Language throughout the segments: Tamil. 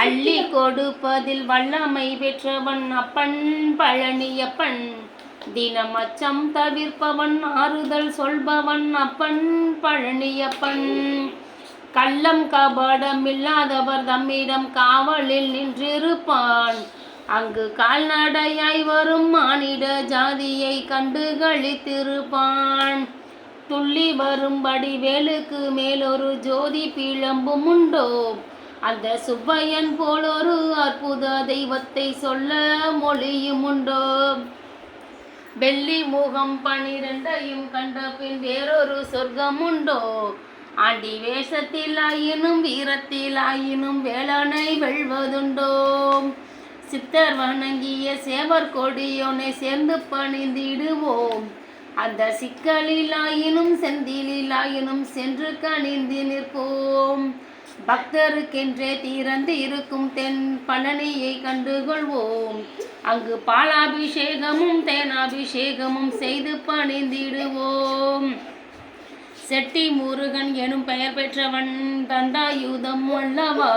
அள்ளி கொடுப்பதில் வல்லமை பெற்றவன் அப்பன் பழனியப்பன். தினம் அச்சம் தவிர்ப்பவன் ஆறுதல் சொல்பவன் அப்பன் பழனியப்பன். கள்ளம் கபடம் இல்லாதவர் தம்மிடம் காவலில் நின்றிருப்பான். அங்கு கால்நடையாய் வரும் மானிட ஜாதியை கண்டு களித்திருப்பான். துள்ளி வரும்படி வேலுக்கு மேலொரு ஜோதி பிழம்பும் உண்டோ? அந்த சுப்பையன் போலொரு அற்புத தெய்வத்தை சொல்ல மொழியும் உண்டோ? வெள்ளி முகம் 12ஐயும் கண்ட பின் வேறொரு சொர்க்கம் உண்டோ? ஆண்டி வேஷத்தில் ஆயினும் வீரத்தில் ஆயினும் வேலனை வெல்வதுண்டோ? சித்தர் வணங்கிய சேவர் கொடியோனை சேர்ந்து பணிந்திடுவோம். அந்த சிக்கலில் ஆயினும் செந்திலில் ஆயினும் சென்று கணிந்து நிற்போம். பக்தருக்கென்றே திறந்து இருக்கும் தென் பழனியை கண்டுகொள்வோம். அங்கு பாலாபிஷேகமும் தேனாபிஷேகமும் செய்து பணிந்திடுவோம். செட்டி முருகன் எனும் பெயர் பெற்றவன் தண்டாயுதம் அல்லவா?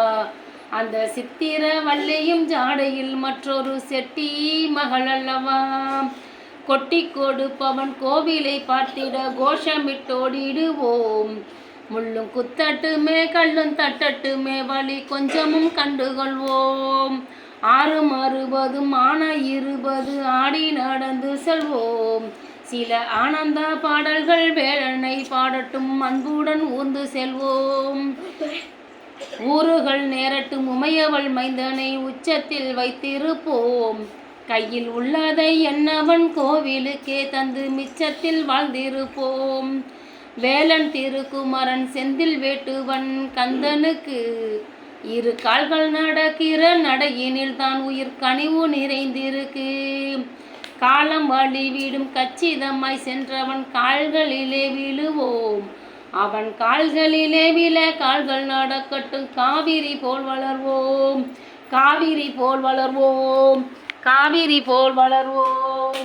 அந்த சித்திர வள்ளியும் ஜாடையில் மற்றொரு செட்டி மகள் அல்லவா? கொட்டி கொடுப்பவன் கோவிலை பார்த்திட கோஷமிட்டோடிடுவோம். முள்ளும் குத்தட்டுமே கல்லும் தட்டட்டுமே வழி கொஞ்சமும் கண்டுகொள்வோம். 6 ஆன 20 ஆடி நடந்து செல்வோம். சில ஆனந்த பாடல்கள் வேலனை பாடட்டும் அன்புடன் ஊர்ந்து செல்வோம். ஊறுகள் நேரட்டும் உமையவள் மைந்தனை உச்சத்தில் வைத்திருப்போம். கையில் உள்ளதை என்னவன் கோவிலுக்கே தந்து மிச்சத்தில் வாழ்ந்திருப்போம். வேலன் திருக்குமரன் செந்தில் வேட்டுவன் கந்தனுக்கு 2 கால்கள் நடக்கிற நடையினில் தான் உயிர் கனிவு நிறைந்திருக்கு. காலம் வழி வீடும் கச்சிதமாய் சென்றவன் கால்களிலே விழுவோம். அவன் கால்களிலே விழ கால்கள் நடக்கட்டும். காவிரி போல் வளர்வோம், காவிரி போல் வளர்வோம், காவிரி போல் வளர்வோம்.